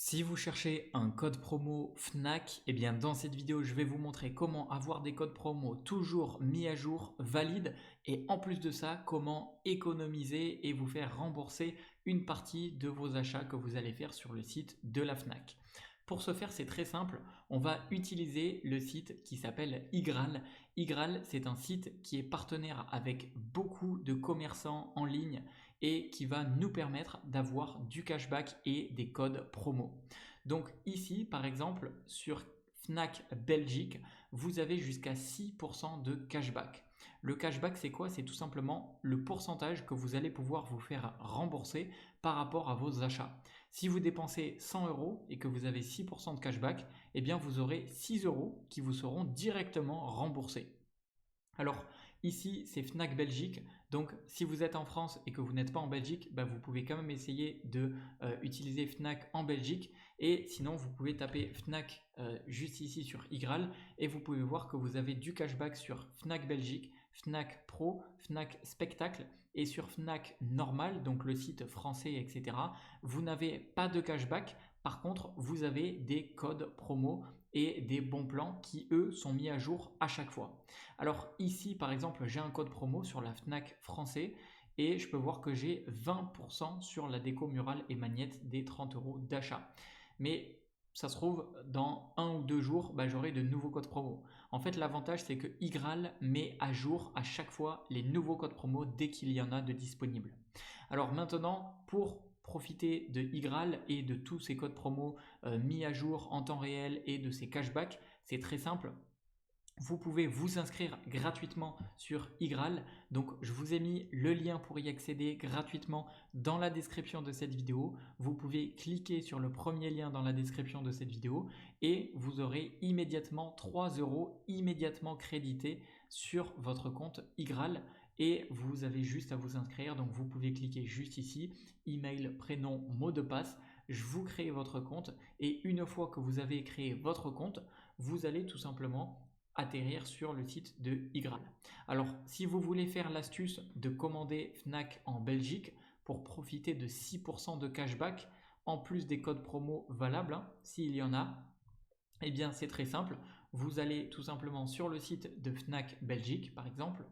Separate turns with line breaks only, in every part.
Si vous cherchez un code promo Fnac, eh bien dans cette vidéo, je vais vous montrer comment avoir des codes promo toujours mis à jour, valides et en plus de ça, comment économiser et vous faire rembourser une partie de vos achats que vous allez faire sur le site de la Fnac. Pour ce faire, c'est très simple. On va utiliser le site qui s'appelle Igral. Igral, c'est un site qui est partenaire avec beaucoup de commerçants en ligne et qui va nous permettre d'avoir du cashback et des codes promo. Donc ici, par exemple, sur Fnac Belgique, vous avez jusqu'à 6% de cashback. Le cashback, c'est quoi? C'est tout simplement le pourcentage que vous allez pouvoir vous faire rembourser par rapport à vos achats. Si vous dépensez 100 euros et que vous avez 6% de cashback, eh bien vous aurez 6 euros qui vous seront directement remboursés. Alors ici c'est Fnac Belgique, donc si vous êtes en France et que vous n'êtes pas en Belgique, vous pouvez quand même essayer de utiliser Fnac en Belgique et sinon vous pouvez taper Fnac juste ici sur Igral et vous pouvez voir que vous avez du cashback sur Fnac Belgique, Fnac Pro, Fnac Spectacle et sur Fnac Normal, donc le site français, etc. Vous n'avez pas de cashback, par contre vous avez des codes promo et des bons plans qui eux sont mis à jour à chaque fois. Alors ici par exemple j'ai un code promo sur la Fnac français et je peux voir que j'ai 20% sur la déco murale et magnette des 30 euros d'achat. Mais ça se trouve dans 1 ou 2 jours j'aurai de nouveaux codes promo. En fait l'avantage c'est que Igral met à jour à chaque fois les nouveaux codes promo dès qu'il y en a de disponibles. Alors maintenant pour profiter de Igral et de tous ces codes promo mis à jour en temps réel et de ces cashbacks, c'est très simple. Vous pouvez vous inscrire gratuitement sur Igral. Donc je vous ai mis le lien pour y accéder gratuitement dans la description de cette vidéo. Vous pouvez cliquer sur le premier lien dans la description de cette vidéo et vous aurez immédiatement 3 euros immédiatement crédités sur votre compte Igral et vous avez juste à vous inscrire. Donc vous pouvez cliquer juste ici, email, prénom, mot de passe. Je vous crée votre compte et une fois que vous avez créé votre compte, vous allez tout simplement atterrir sur le site de Igral. Alors si vous voulez faire l'astuce de commander Fnac en Belgique pour profiter de 6% de cashback en plus des codes promo valables, s'il y en a, eh bien c'est très simple. Vous allez tout simplement sur le site de Fnac Belgique par exemple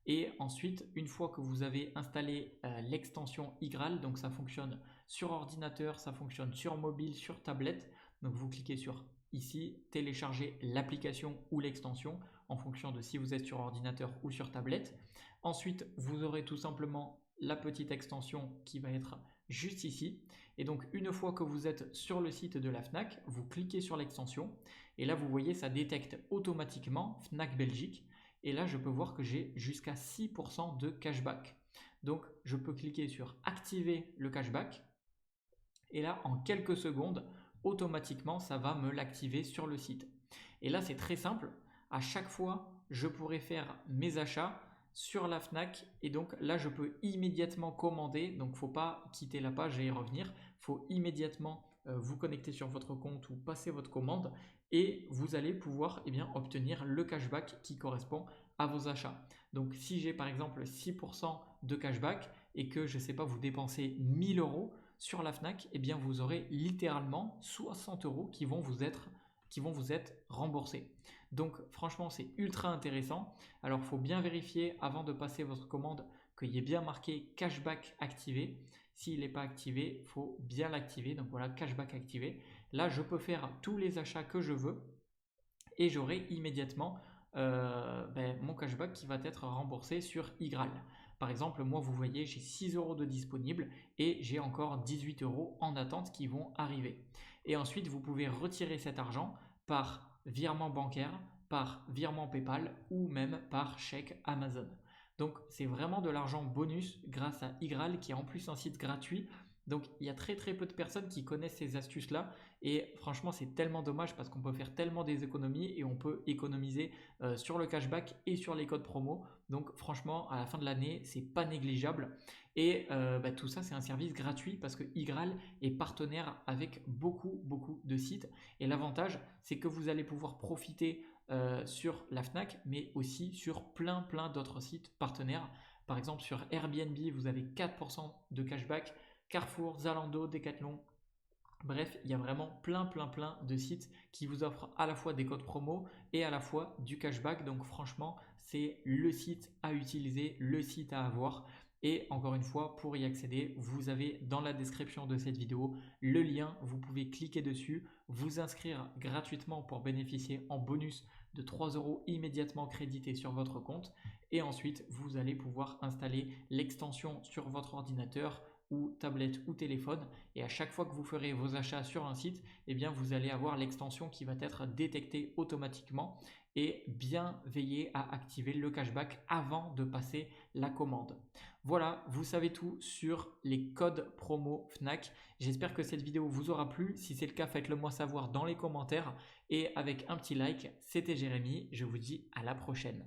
et ensuite une fois que vous avez installé l'extension Igral, donc ça fonctionne sur ordinateur, ça fonctionne sur mobile, sur tablette, donc vous cliquez sur ici, télécharger l'application ou l'extension en fonction de si vous êtes sur ordinateur ou sur tablette. Ensuite, vous aurez tout simplement la petite extension qui va être juste ici. Et donc, une fois que vous êtes sur le site de la Fnac, vous cliquez sur l'extension. Et là, vous voyez, ça détecte automatiquement Fnac Belgique. Et là, je peux voir que j'ai jusqu'à 6% de cashback. Donc, je peux cliquer sur activer le cashback. Et là, en quelques secondes, automatiquement, ça va me l'activer sur le site. Et là, c'est très simple. À chaque fois, je pourrais faire mes achats sur la Fnac et donc là, je peux immédiatement commander. Donc, il ne faut pas quitter la page et y revenir. Il faut immédiatement vous connecter sur votre compte ou passer votre commande et vous allez pouvoir obtenir le cashback qui correspond à vos achats. Donc, si j'ai par exemple 6% de cashback et que je ne sais pas, vous dépensez 1000 euros, sur la Fnac, vous aurez littéralement 60 euros qui vont vous être remboursés. Donc franchement, c'est ultra intéressant. Alors, il faut bien vérifier avant de passer votre commande qu'il y ait bien marqué cashback activé. S'il n'est pas activé, il faut bien l'activer. Donc voilà, cashback activé. Là, je peux faire tous les achats que je veux et j'aurai immédiatement mon cashback qui va être remboursé sur Igral. Par exemple, moi, vous voyez, j'ai 6 euros de disponible et j'ai encore 18 euros en attente qui vont arriver. Et ensuite, vous pouvez retirer cet argent par virement bancaire, par virement PayPal ou même par chèque Amazon. Donc, c'est vraiment de l'argent bonus grâce à Igral qui est en plus un site gratuit. Donc, il y a très très peu de personnes qui connaissent ces astuces-là et franchement, c'est tellement dommage parce qu'on peut faire tellement des économies et on peut économiser sur le cashback et sur les codes promo. Donc franchement, à la fin de l'année, c'est pas négligeable. Et tout ça, c'est un service gratuit parce que Igral est partenaire avec beaucoup de sites. Et l'avantage, c'est que vous allez pouvoir profiter sur la Fnac, mais aussi sur plein d'autres sites partenaires. Par exemple, sur Airbnb, vous avez 4% de cashback. Carrefour, Zalando, Decathlon, Bref, il y a vraiment plein de sites qui vous offrent à la fois des codes promo et à la fois du cashback. Donc franchement, c'est le site à utiliser, le site à avoir. Et encore une fois, pour y accéder, vous avez dans la description de cette vidéo le lien. Vous pouvez cliquer dessus, vous inscrire gratuitement pour bénéficier en bonus de 3 euros immédiatement crédités sur votre compte. Et ensuite, vous allez pouvoir installer l'extension sur votre ordinateur ou tablette ou téléphone, et à chaque fois que vous ferez vos achats sur un site, eh bien vous allez avoir l'extension qui va être détectée automatiquement, et bien veiller à activer le cashback avant de passer la commande. Voilà, vous savez tout sur les codes promo Fnac. J'espère que cette vidéo vous aura plu. Si c'est le cas, faites-le moi savoir dans les commentaires et avec un petit like. C'était Jérémy, je vous dis à la prochaine.